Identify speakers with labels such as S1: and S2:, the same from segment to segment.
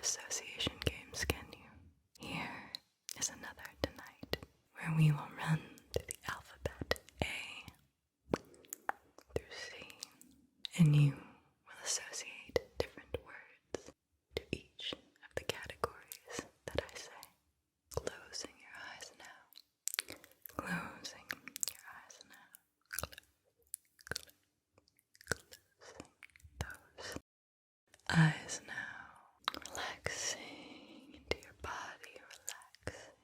S1: association games, can you? Here is another tonight, where we will run through the alphabet A through C, and you will associate different words to each of the categories that I say. Closing your eyes now. Closing your eyes now. Closing those eyes now. Relaxing into your body. Relaxing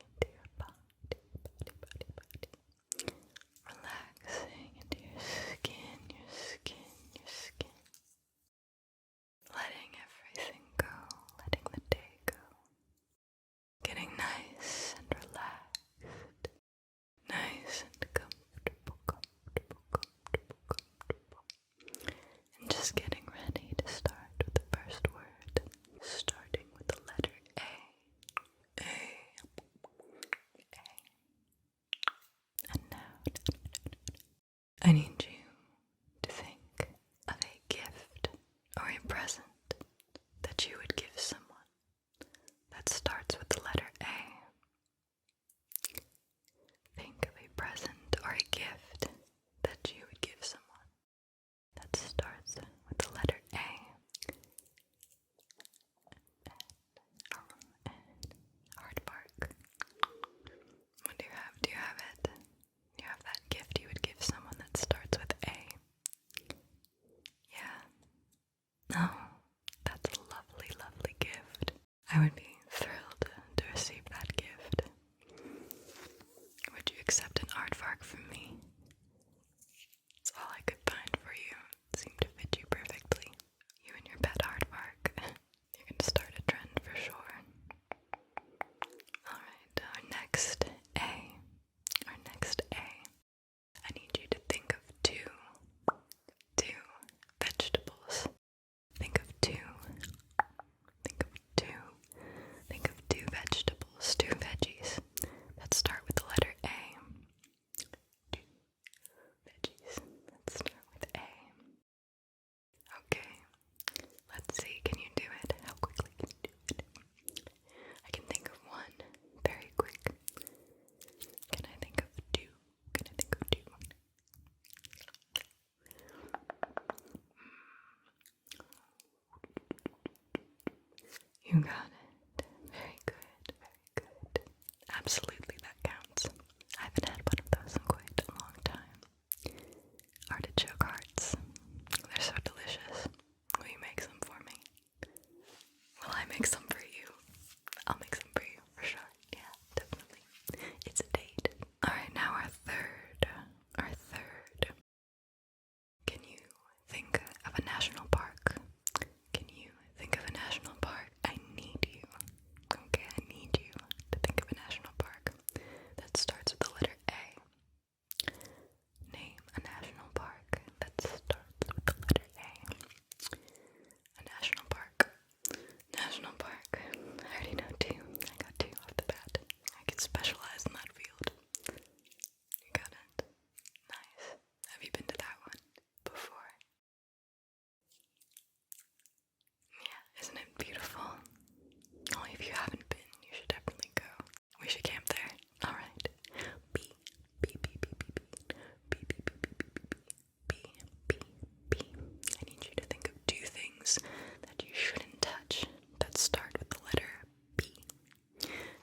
S1: into your body. Relaxing into your skin. Letting everything go. Letting the day go. Getting nice and relaxed. Nice and comfortable. And just getting ready to start with the first word. Starting with the letter A. And now, I need you to think of a gift or a present that you would give someone that starts with the letter A. Think of a present or a gift that you would give someone that starts with the letter A. Aardvark. What do you have? Do you have it? Do you have that gift you would give someone that starts with A? Yeah. Oh, that's a lovely, lovely gift. I would be thrilled to receive that gift. Would you accept an aardvark from me? It's all I could find for you. It seemed to fit you perfectly. You and your pet aardvark. You can start a trend for sure. Alright, our next A. I need you to think of two vegetables. Think of two vegetables, two veggies that start with the letter A. Two veggies that start with A. Okay, let's see, can you do it? How quickly can you do it? I can think of one very quick. Can I think of two? You got it. Very good. Absolutely, that counts. I haven't had one of those in quite a long time. Artichoke hearts. They're so delicious. Will you make some for me? Will I make some for you? I'll make some for you, for sure. Yeah, definitely. It's a date. Alright, now our third. Can you think of a national park? I need you. Okay, I need you to think of a national park that starts with the letter A. Name a national park that starts with the letter A. A national park. I already know two. I got two off the bat. I can specialize in that field. You got it. Nice. Have you been to that one before? Yeah, isn't it beautiful? Well, if you haven't been, you should definitely go. We should camp there. Alright. B. I need you to think of two things that you shouldn't touch that start with the letter B.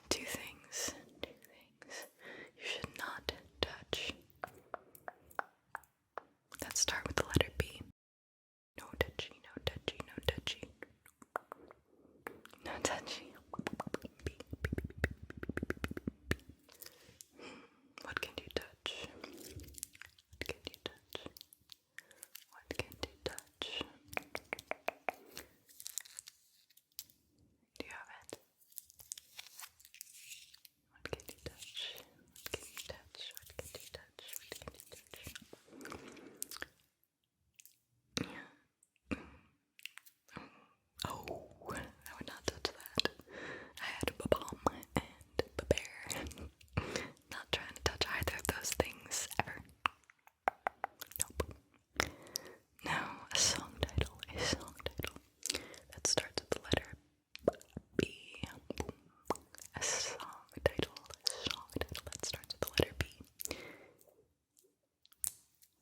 S1: Two things you should not touch that start with the letter B. No touchy. No touchy. B. What can you touch? Do you have it? What can you touch?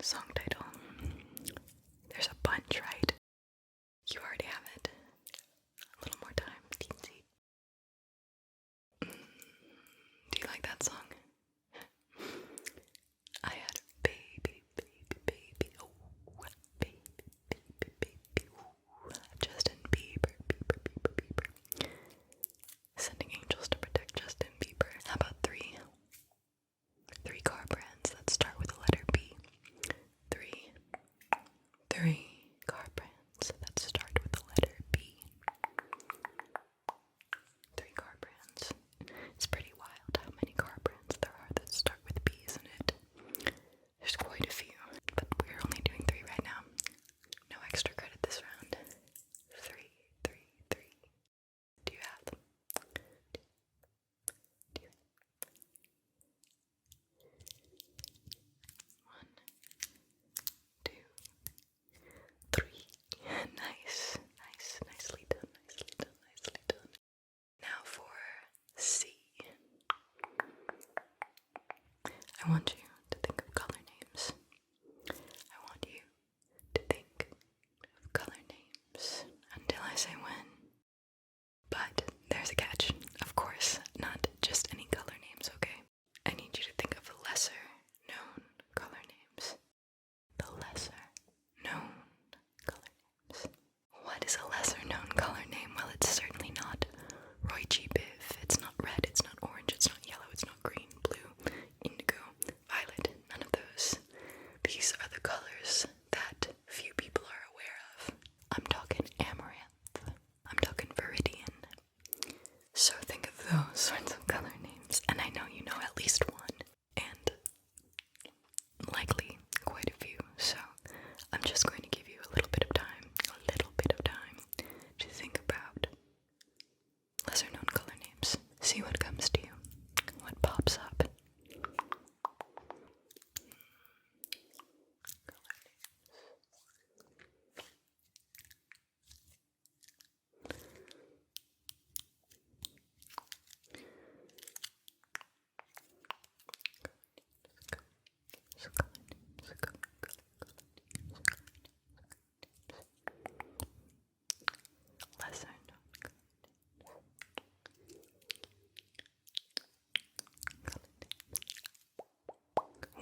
S1: Song title. There's a bunch, right? You already have it. A little more time. Teensy. Do you like that song? I had a baby, oh, baby, ooh. Justin Bieber, Bieber. Sending angels to protect Justin Bieber. How about three car brands that start with the letter B? Three car brands that start with the letter B. Three car brands. It's pretty wild how many car brands there are that start with B, isn't it? There's quite a few, but we're only doing three right now. No extra credit this round. Three. Do you have them? Do you? One, two, three. Nice. Nicely done. Now for C. I want you to think of color names. I want you to think of color names until I say when. But there's a catch, of course, not just any color names, okay? I need you to think of the lesser known color names. The lesser known color names. What is a lesser known color name? Well, it's certainly not Roy G. Biv. It's not red, it's not orange, it's not yellow, it's not green, blue, indigo, violet, none of those. These are the colors that few people are aware of. I'm talking amaranth. I'm talking viridian. So think of those sorts of color names, and I know you know at least one, and likely quite a few, so I'm just going to give you a little bit of time to think about lesser known color names. See what comes to you, what pops up. Lesser known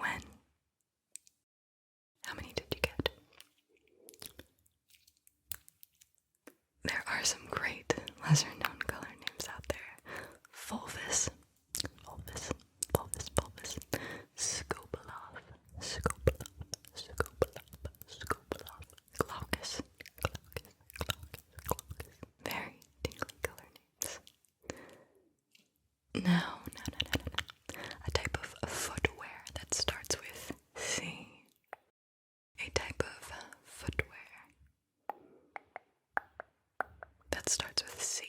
S1: when? How many did you get? There are some great lesser known color names out there. Fulvis, Skopalov, Glaucus. Very tingly color names. No. A type of footwear that starts with C. A type of footwear that starts with C.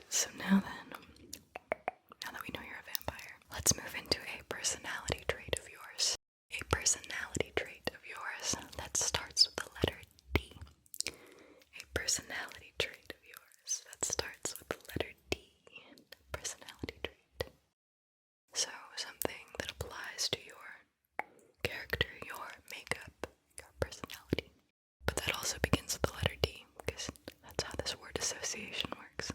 S1: So now that we know you're a vampire, let's move into a personality trait of yours. A personality trait of yours that starts with the letter D. A personality trait of yours that starts with the letter D. Personality trait. So something that applies to your character, your makeup, your personality. But that also begins with the letter D, because that's how this word association works.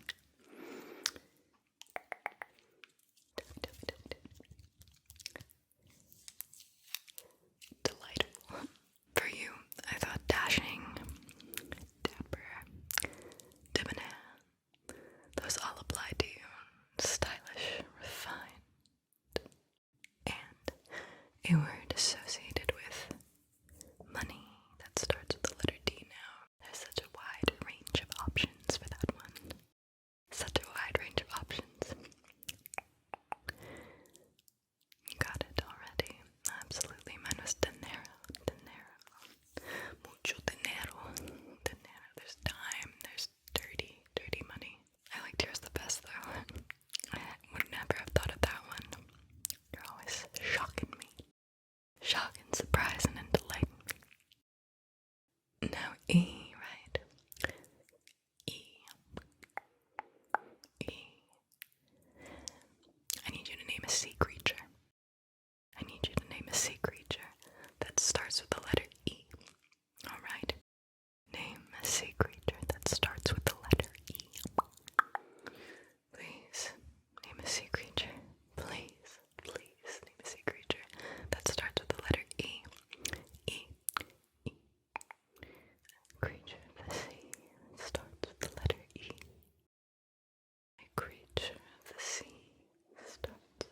S1: Delightful. For you, I thought dashing, dapper, debonair, those all apply to you. Stylish, refined, and a word associated with money that starts with the letter D now. There's such a wide range of options for that one. Such a wide range of options. You got it already. Absolutely. Mine was dinero. Mucho dinero. Dinero. There's time. There's dirty money. I liked yours the best though. I would never have thought of that one. You're always shocking me. Shocking, surprising, and delighting me. Now E, right? E. I need you to name a sea creature. I need you to name a sea creature that starts with the letter E. Alright? Name a sea creature that starts with the letter E. Please, name a sea creature. Please, name a sea creature that starts with the letter E. E. E. Creature of the sea that starts with the letter E. A creature of the sea starts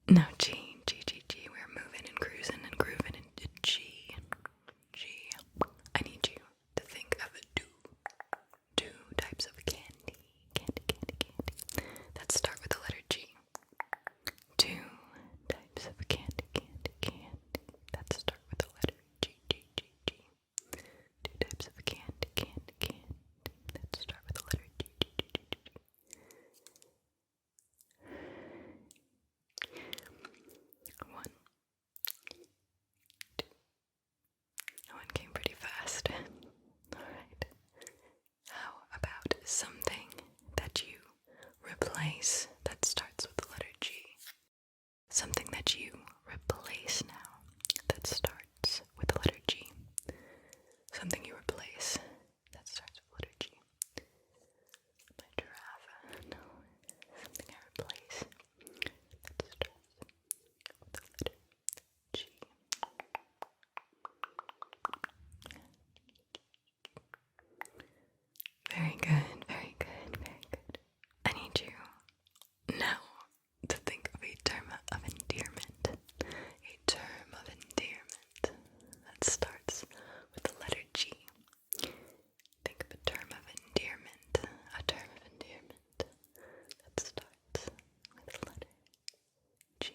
S1: No, G, G, G, G. We're moving and cruising and grooving into G. G. I need you to think of two types of candy. Candy. That start with the letter G. Two types of candy. That start with the letter G. Two types of candy. That start with the letter G. One, two. That one came pretty fast. Alright. How about something that you replace that starts with the letter G? Something that you replace now that starts with the letter G. Something you replace that starts with the letter G. My giraffe. No. Something I replace that starts with the letter G. Very good, very good, very good. I need you now to think of a term of endearment. A term of endearment that starts with the letter G. Think of a term of endearment. A term of endearment that starts with the letter G.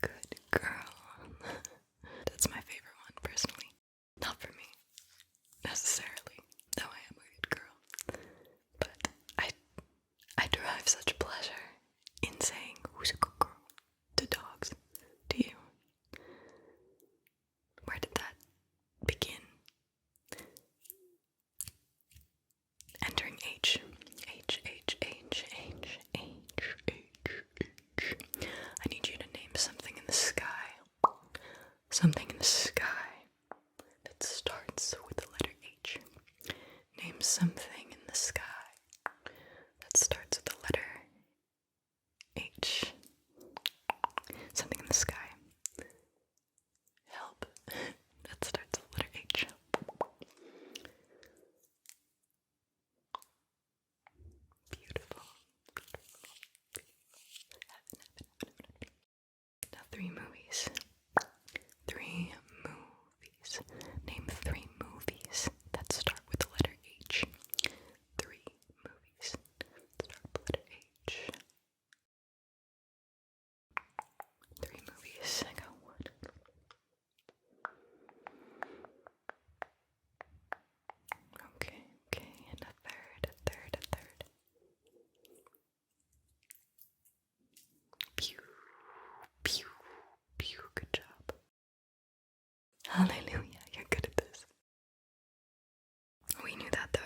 S1: Good girl. That's my favorite one, personally. Not for me, necessarily, though I am a good girl. But I derive such pleasure in saying, "Who's a good girl?" to dogs. Do you? Where did that begin? Entering H. I need you to name something in the sky. Something in the sky that starts with the letter H. Name something in the sky that starts with the letter H. Something in the sky. Help. That starts with the letter H. Beautiful. Now three movies. Name three movies that start with the letter H. Three movies that start with the letter H. Three movies. I got one. Okay, and a third. Pew, good job. Hallelujah, you're good at this. We knew that though.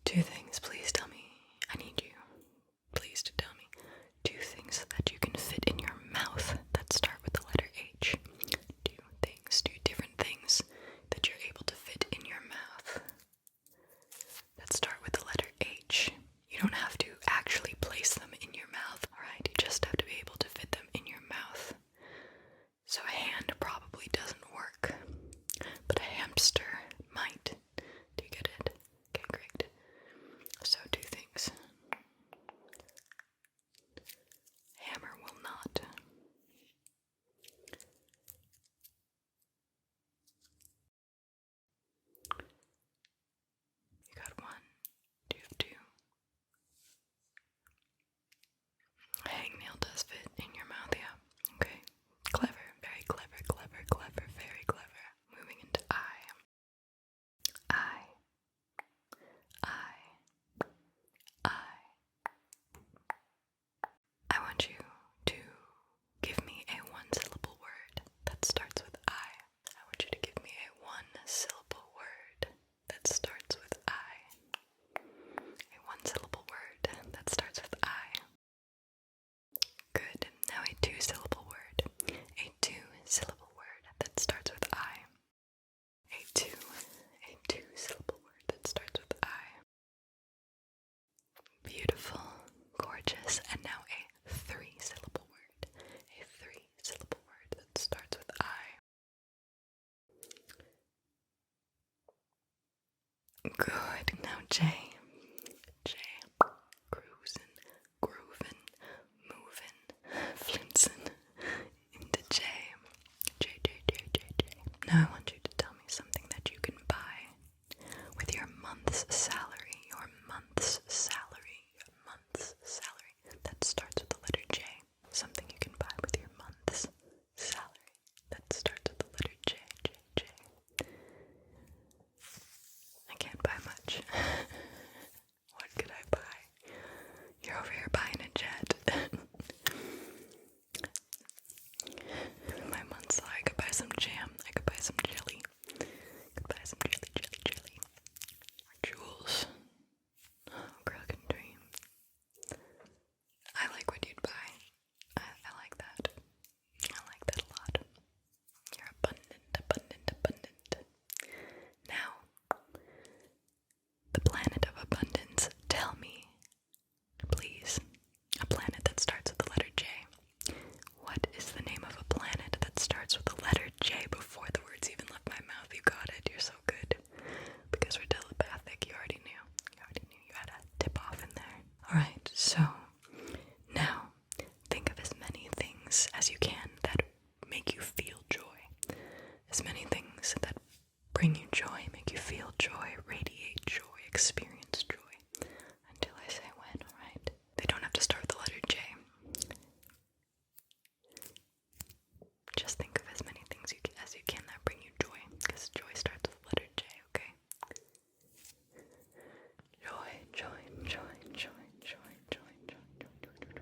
S1: Two things, please tell me. I need you, please, to tell me. Two things that you can fit in your mouth that start with the letter H. Two different things that you're able to fit in your mouth that start with the letter H. You don't have to actually place them in your mouth, alright? You just have to be able to fit them in your mouth. So a hand probably doesn't work, but a hamster might. Do you get it? Okay, great. So two things. Hammer will not. You got one. Do you have two? Hangnail does fit in your mouth, yeah. Okay. Clever, very clever, very clever. Moving into I. I want you to give me a one-syllable word that starts with I. I want you to give me a one-syllable word that starts with I. A one-syllable word that starts with I. Good. Now a two-syllable word. A two-syllable word that starts with I. A two-syllable word that starts with I. Beautiful, gorgeous, and now a three-syllable word. A three-syllable word that starts with I. Good. Now J. things as you can that make you feel joy. As many things that bring you joy, make you feel joy, radiate joy, experience joy. Until I say when, alright? They don't have to start with the letter J. Just think of as many things as you can that bring you joy, because joy starts with the letter J, okay? Joy, joy, joy, joy, joy, joy, joy, joy, joy, joy.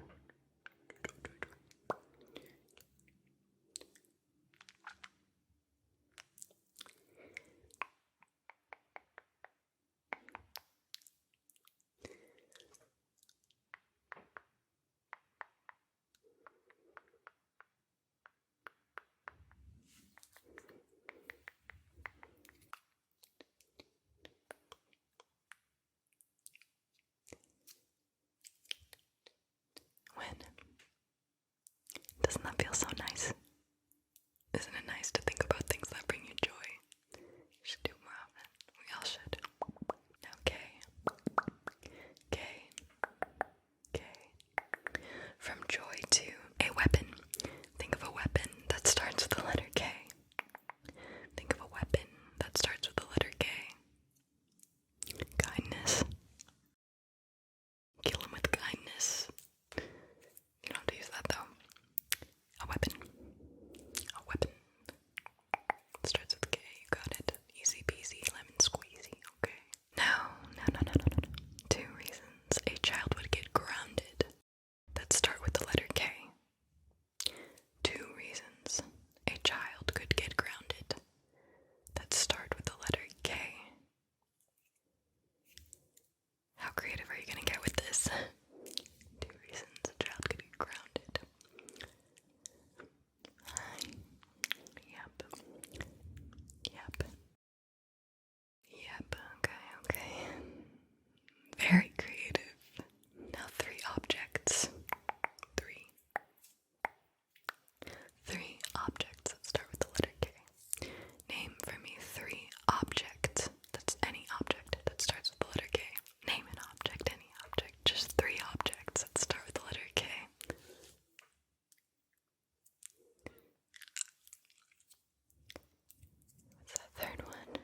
S1: When? Doesn't that feel so nice? Isn't it nice to think about things that bring you joy? You should do it more often. We all should. Now K. K. K. From joy to a weapon. Think of a weapon that starts with the letter K. Think of a weapon that starts with the letter K. Kindness. Kill him with kindness. You don't have to use that though. A weapon. A weapon. Starts with K, you got it. Easy peasy, lemon squeezy, okay. Now. 2 reasons a child would get grounded that start with the letter K. 2 reasons a child could get grounded that start with the letter K. How creative are you gonna get with this? 2 reasons a child could get grounded. Yep, okay. Very creative. Now 3 objects. 3 objects that start with the letter K. Name for me 3 objects. That's any object that starts with the letter K. Name an object, any object. Just 3 objects that start with the letter K. What's that third one?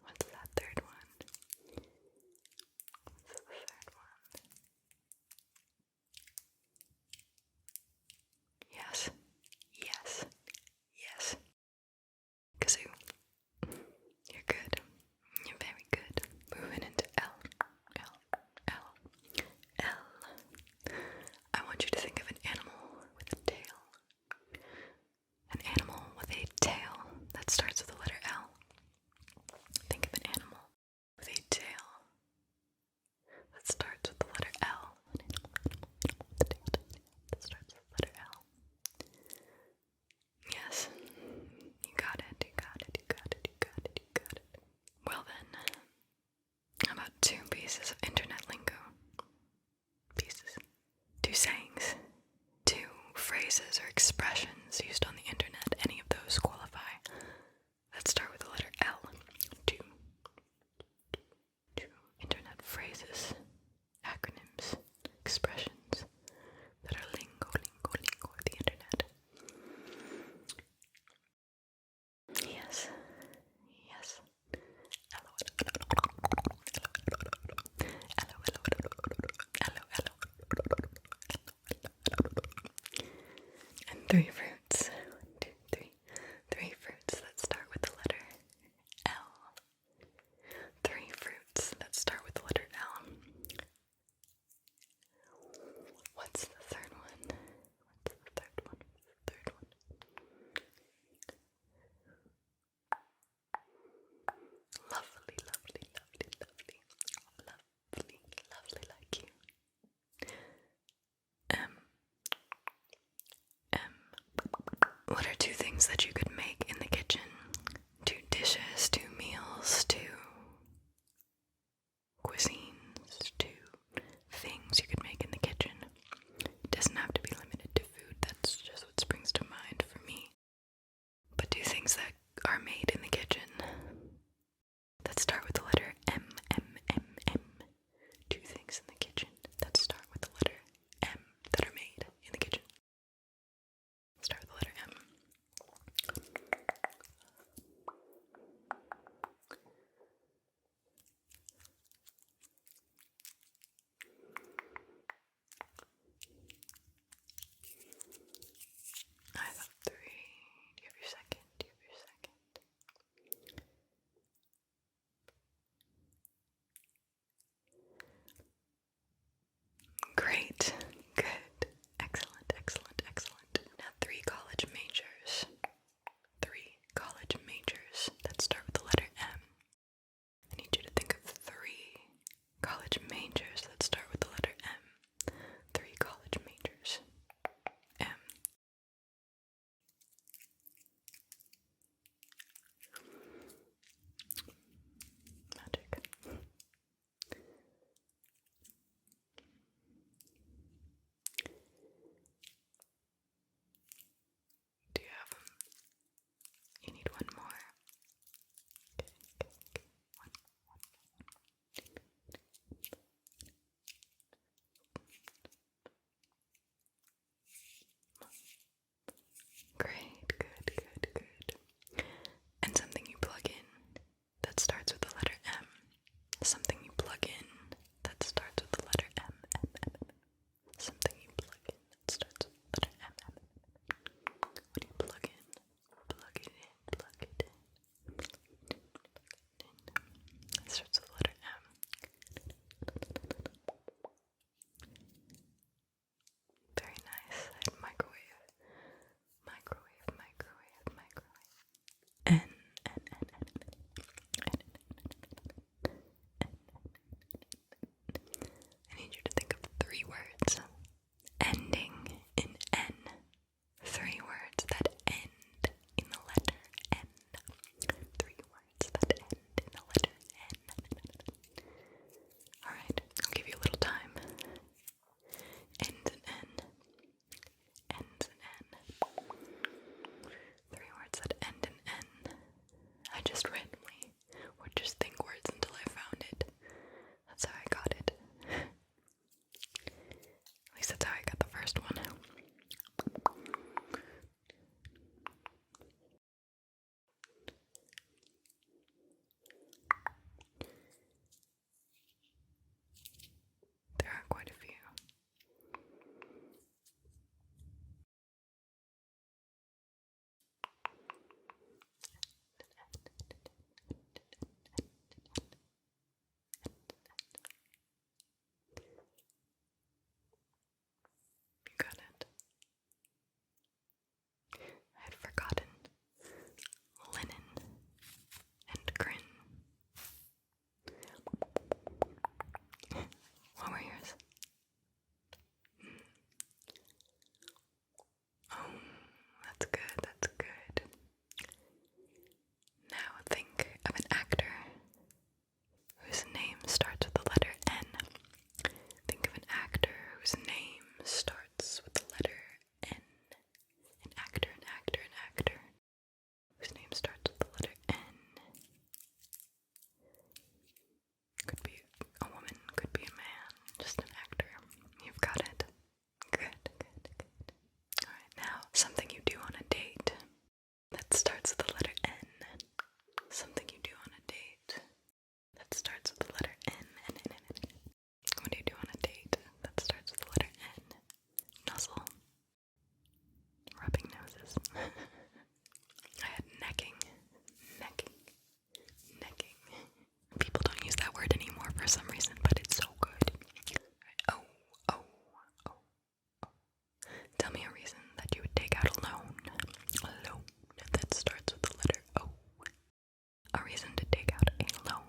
S1: What's that third one? What's the third one? Yes. Yes. Yes. Kazoo. You're good. You're very good. Moving into L. I want you to think of an animal with a tail. An animal with a tail that starts with the letter L. Think of an animal with a tail that starts with the letter L. An animal with a tail that starts with the letter L. Yes. You got it. Well then, how about 2 pieces of internet lingo? 2 sayings. 2 phrases or expressions used on the internet. Any of those qualify. That start with the letter L. 2 internet phrases, acronyms, expressions that are lingo of the internet. Yes. And 3 fruits. 1, 2, 3. 3 fruits that start with the letter L. 3 fruits that start with the letter L. What's the third one? Lovely like you. What are 2 things that you could make in the kitchen? 2 dishes, 2 meals, 2 cuisines, 2 things you could make in the kitchen. It doesn't have to be limited to food, that's just what springs to mind for me. But 2 things that are made in the kitchen that start with the letter M. 2 things in the kitchen that start with the letter M that are made in the kitchen. That's good, that's good. Now think of an actor whose name starts with the letter N. Think of an actor whose name starts with the letter N. An actor whose name starts with the letter N. Could be a woman, could be a man, just an actor. You've got it. Good. Alright, now something you do on a date that starts with the letter N. Something you do on a date that starts with the letter N. What do you do on a date that starts with the letter N? Nuzzle. Rubbing noses. I had necking. People don't use that word anymore for some reason, but it's so good. Oh. Tell me a reason that you would take out a loan. Alone. That starts with the letter O. A reason to take out a loan.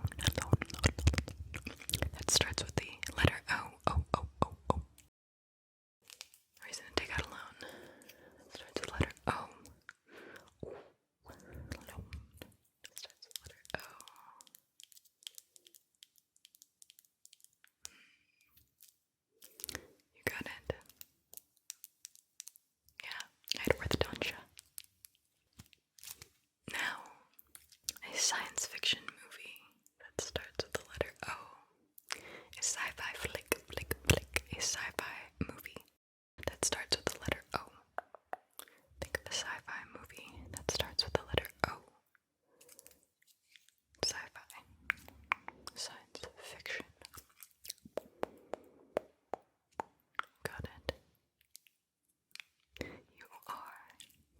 S1: That starts with the letter O. A reason to take out a loan. That starts with the letter O. Loan. That starts with the letter O. You got it. Yeah, I'd orthodontia. Now, a science fiction movie that starts with the letter O. A sci-fi flick. A sci-fi movie that starts with the letter O. Think of a sci-fi movie that starts with the letter O. Sci-fi. Science fiction. Got it. You are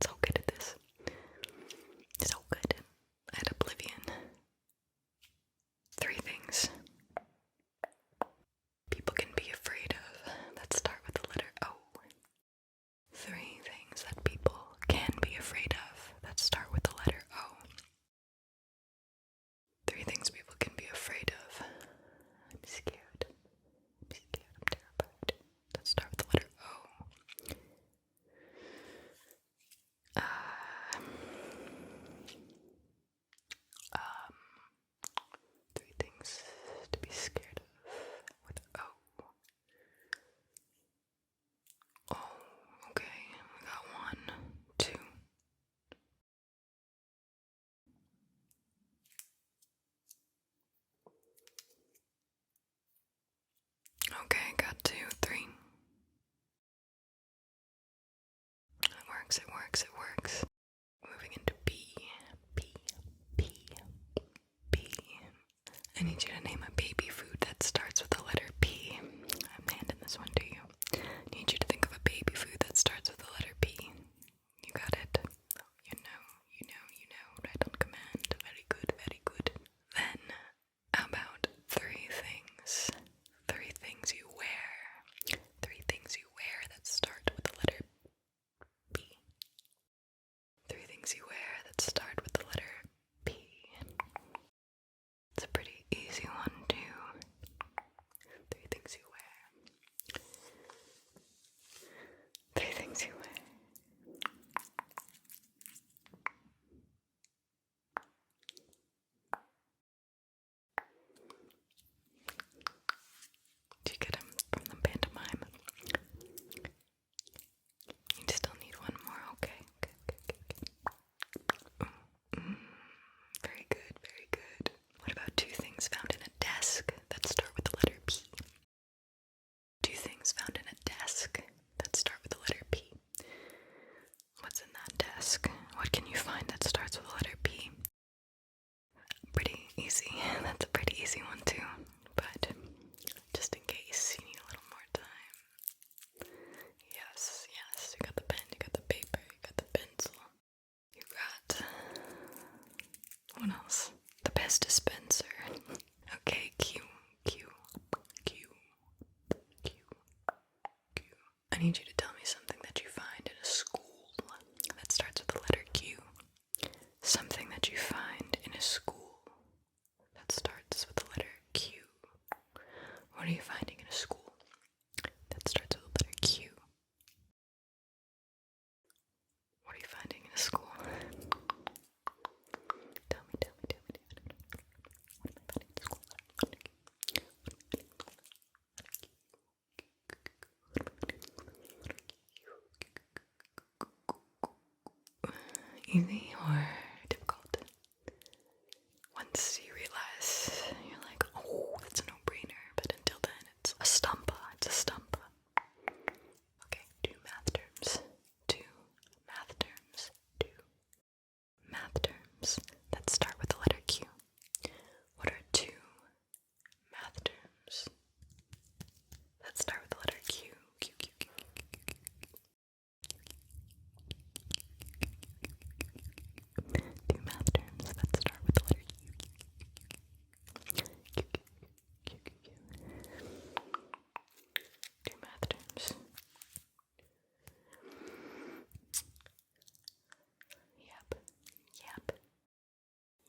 S1: so good at this. So good. At Oblivion. 3 things people can be afraid of that start with the letter O. 3 things that people can be afraid of that start with the letter O. 3 things people can be afraid of. I'm scared. I'm terrified. That start with the letter O. 3 things to be scared of with O. Oh, okay. We got 1, 2. Okay, got 2, 3. It works. Moving into B. I need you to name a baby food that starts with the letter P. I'm handing this one to you. I need you to think of a baby food that starts with the letter P. You got it? You know. Right on command. Very good. Then, how about 3 things? 3 things you wear. 3 things you wear that start with the letter P. 3 things you wear that start with the letter P. It's a pretty easy one, too. 3 things you wear. 3 things you wear. Do you get them from the pantomime? You still need 1 more, okay. Very good. What about 2 things found in a desk that start with the letter P? 2 things found in a desk that start with the letter P. What's in that desk? What can you find that starts with the letter P? Pretty easy. That's a pretty easy one too. But just in case you need a little more time. Yes. You got the pen, you got the paper, you got the pencil. You got... what else? The Pez dispenser. Okay, Q. I need you to tell me something that you find in a school that starts with the letter Q. Something that you find in a school that starts with the letter Q. What are you finding in a school that starts with the letter Q? What are you finding easy or difficult? Once you realize, you're like, oh, that's a no-brainer, but until then, it's a stumper, Okay, two math terms, that start with the letter Q. What are two math terms that start with the letter Q? Two math terms that start with the letter Q. Two math terms.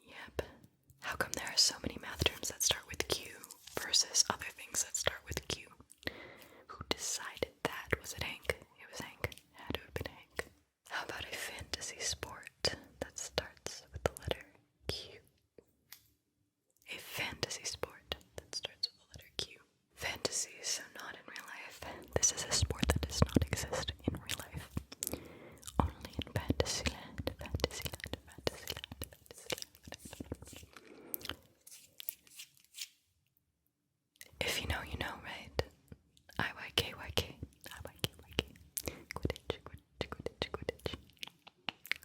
S1: Yep. How come there are so many math terms that start with Q versus other things that start with Q? Who decided that? Was it Hank? It was Hank. It had to have been Hank. How about a fantasy sport that starts with the letter Q? A fantasy sport that starts with the letter Q. Fantasy, so not in real life. This is a sport that does not exist in real life. Only in Fantasyland. If you know, you know, right? IYKYK.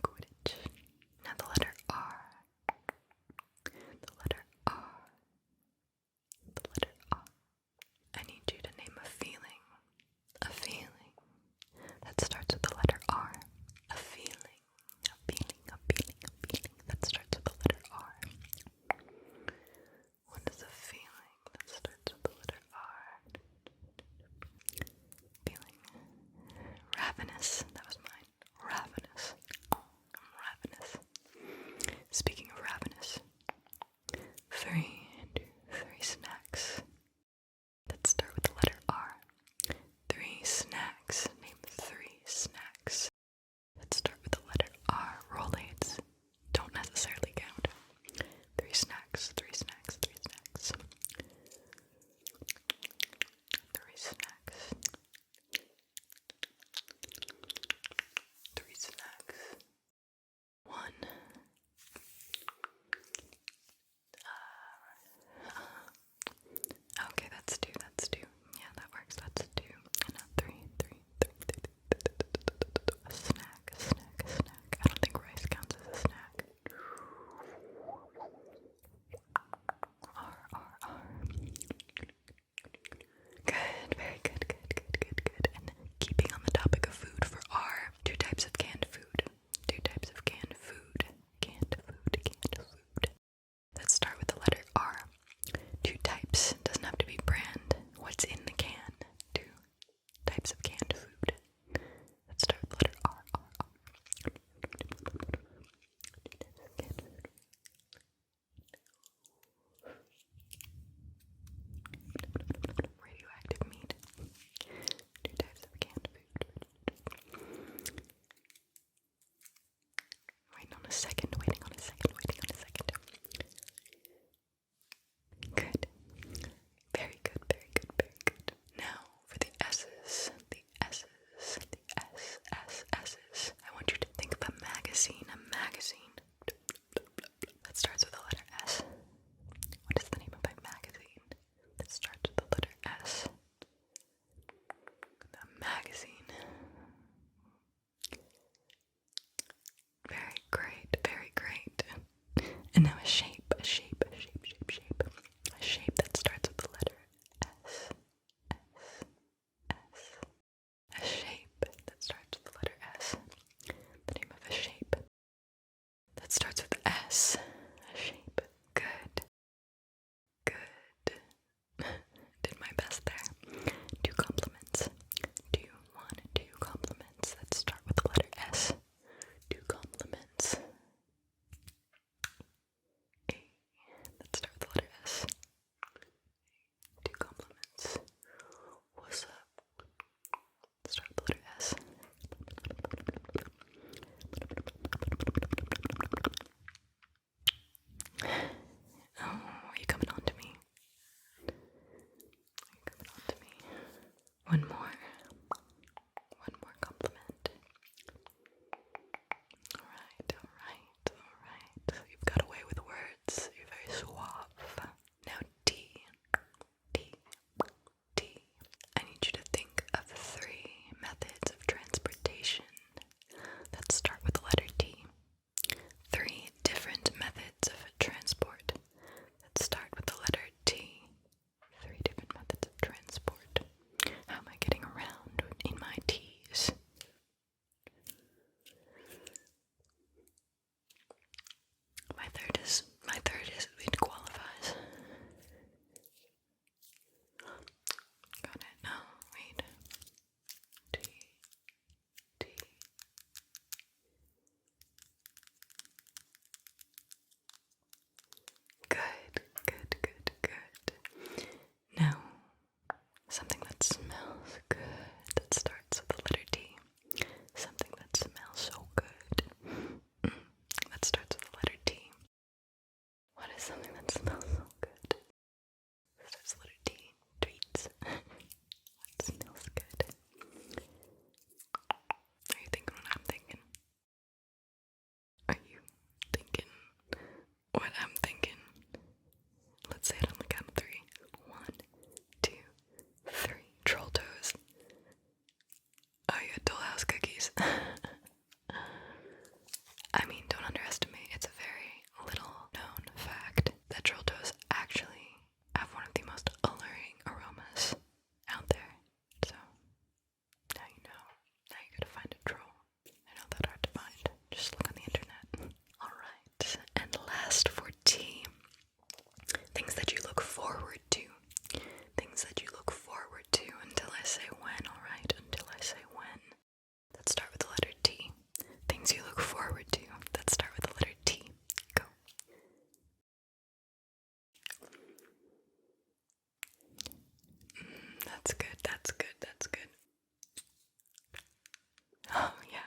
S1: Quidditch. Now the letter R. I need you to name a feeling that starts with the letter R. A feeling that starts with the letter R. What is a feeling that starts with the letter R? Feeling ravenous. That was mine. Ravenous. I'm ravenous. Speaking of ravenous, three snacks that start with the letter R. Three snacks. Name three snacks that start with the letter R. Rolaids don't necessarily count. Three snacks. Three snacks. One. Okay, that's two. Yeah, that works. That's two. And now three. A snack. I don't think rice counts as a snack. R. Good, very good. And keeping on the topic of food for R, two types of canned food. Canned food. That start with the letter R. Two types. Doesn't have to be brand. What's in the can? Two types of canned food that start with the letter R. Radioactive meat. Two types of canned food. Waiting on a second. Good. Very good. Now for the S's. I want you to think of a magazine. That starts with the letter S. What is the name of a magazine that starts with the letter S? The magazine. Very great. Just look on the internet. Alright, and last for T, things that you look forward to. Things that you look forward to until I say when, alright? Until I say when. Let's start with the letter T. Things you look forward to that start with the letter T. Go. That's good, that's good, that's good. Oh, yeah.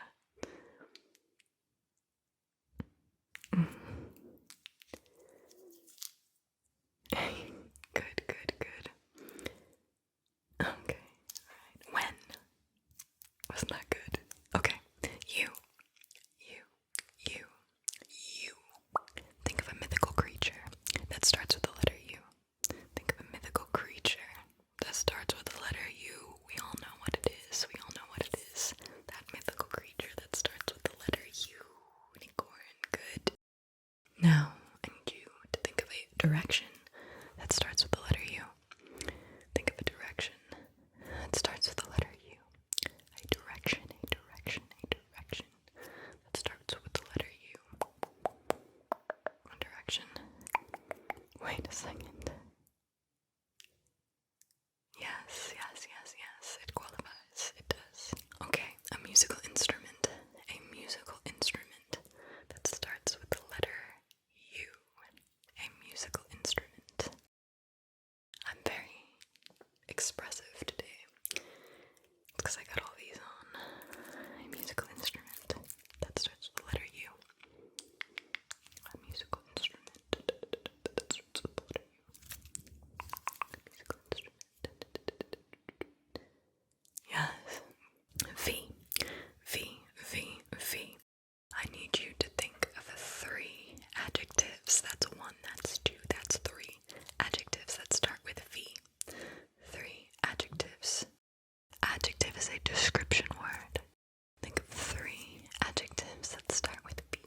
S1: Good, good, good. Okay, alright. When? Wasn't that good? Okay. You. Think of a mythical creature that starts with the letter U. Think of a mythical creature that starts with the letter U. We all know what it is. We all know what it is. That mythical creature that starts with the letter U. Unicorn. Good. Now, I need you to think of a direction that starts with the letter U. Think of a direction that starts with the letter U. A direction that starts with the letter U. One direction. Wait a second. Yes. It qualifies. It does. Okay, a musical instrument. A musical instrument that starts with the letter U. A musical instrument. I'm very expressive today. It's because I got all these on. A musical instrument that starts with the letter U. A musical instrument that starts with the letter U. A musical instrument. Yes. V. I need you to think of 3 adjectives. That's 1, that's 2, that's 3 adjectives that start with V. 3 adjectives. Adjective is a description word. Think of 3 adjectives that start with V.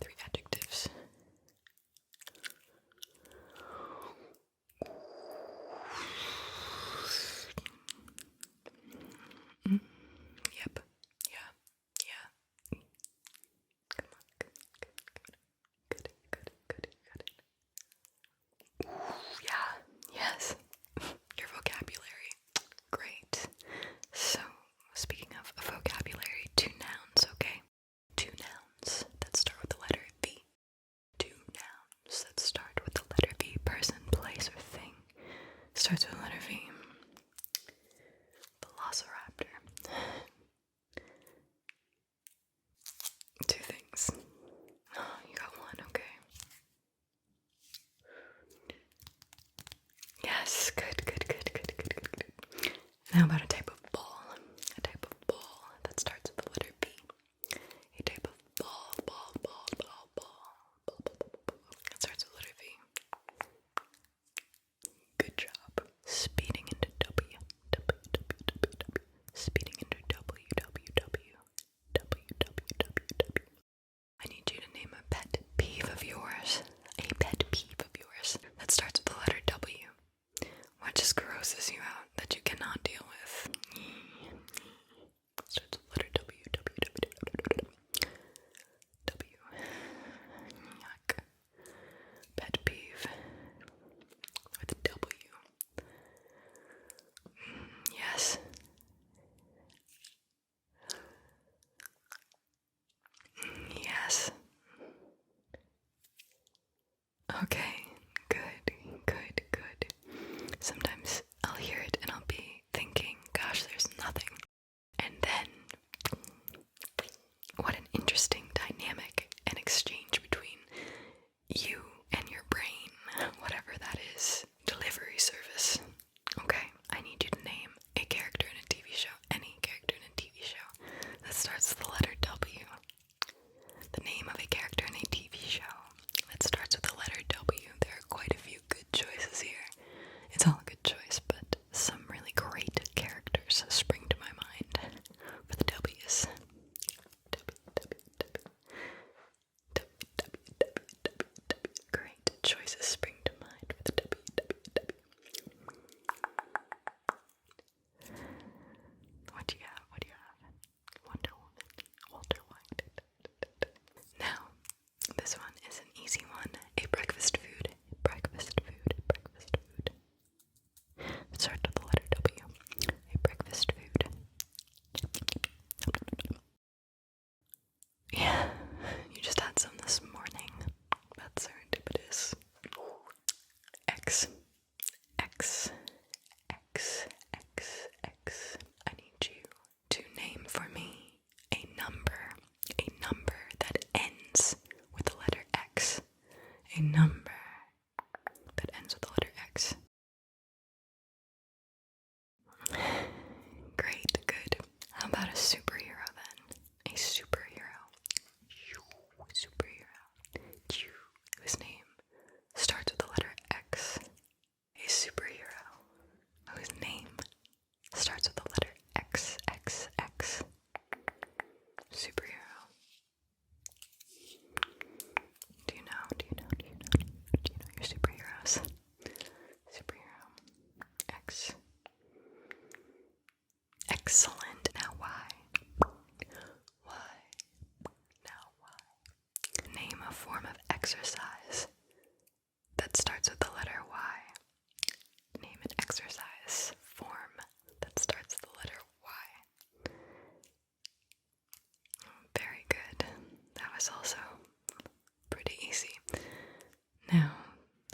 S1: 3 adjectives. Yep. Yeah. Come on. Good. Ooh, yeah. Yes. Your vocabulary. Great. So, speaking of vocabulary, 2 nouns, okay? 2 nouns that start with the letter V. 2 nouns that start with the letter V. Person, place, or thing. Starts with the letter V. Velociraptor. 2 things. Oh, you got 1, okay. Yes, good. Now about a type of ball. A type of ball that starts with the letter B. A type of ball. That starts with the letter V. Good job. Speeding into W. Speeding into W. I need you to name a pet peeve of yours. A pet peeve of yours that starts with the letter W. What just grosses you out that you cannot deal with? Starts with the letter W. Yuck. Pet peeve with a W. Yes. Yes. Okay, good. Sometimes I'll hear it and I'll be thinking, gosh, there's nothing. And then, what an interesting dynamic and exchange between you and your brain, whatever that is. Delivery service. Okay, I need you to name a character in a TV show, any character in a TV show that starts with the letter W. The name of a character in a TV show that starts with the letter W. There are quite a few good choices here. It's all a good choice, but some really great characters spring to my mind for the W's. Great choices spring to mind for the W. What do you have? One about a superhero then? A superhero. Superhero. Whose name starts with the letter X. A superhero whose name starts with the letter X, X, X. Superhero. Do you know your superheroes? Superhero. X. Excellent. Now why? Why? Now why? Name a form of exercise that starts with the letter Y. Name an exercise form that starts with the letter Y. Very good. That was also pretty easy. Now,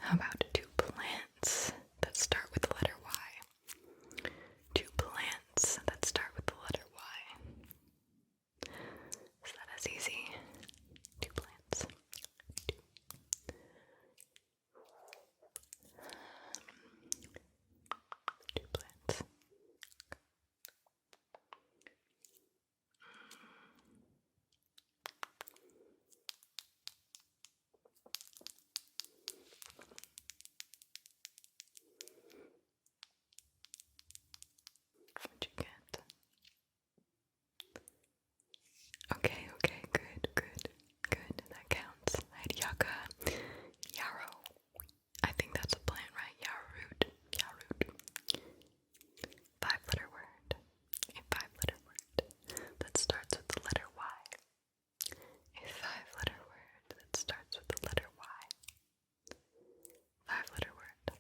S1: how about two plants that start with the letter Y? Two plants that start with the letter Y. Is that as easy? Two plants. Two plants. What'd you get? Okay, good. That counts. I had yucca, yarrow. I think that's a plant, right? Yarroot. 5-letter word. A 5-letter word that starts with the letter Y. A 5-letter word that starts with the letter Y. 5-letter word.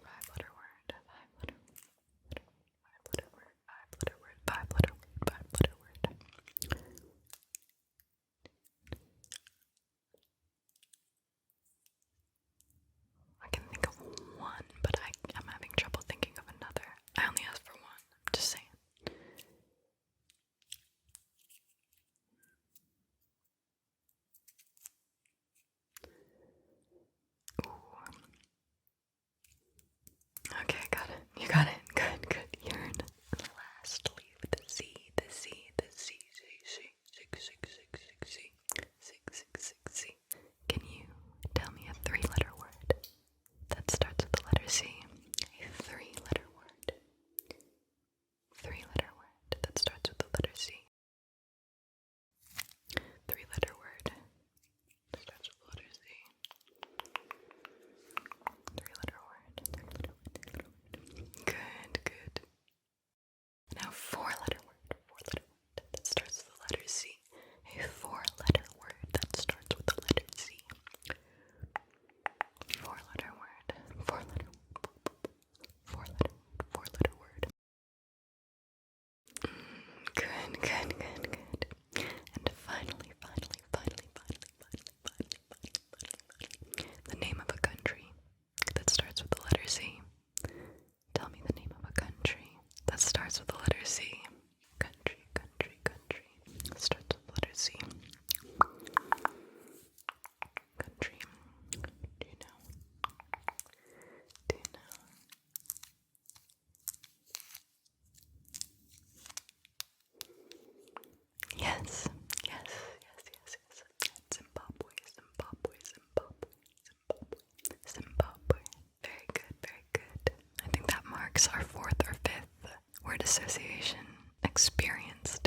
S1: 5-letter word. 5-letter word. 5-letter word. 5-letter word. 5-letter word. 5-letter word. I can think of one, but I'm having trouble thinking of another. I only asked for one. I'm just saying. Ooh. Okay, got it. You got it. Good. Yearn. Lastly, with the Z. Can you tell me a 3-letter word that starts with the letter C? A 3-letter word. 3-letter word that starts with the letter C. 3-letter word that starts with the letter C. 3-letter word. Good. Now 4-letter word. 4-letter word that starts with the letter C. A 4-letter word that starts with the letter C. 4-letter word. 4-letter word. Good. And finally, the name of a country that starts with the letter C. Tell me the name of a country that starts with the letter C. Country. Starts with the letter C. Country. Do you know? Yes. Zimbabwe. Very good. I think that marks our 4th or 5th word association experienced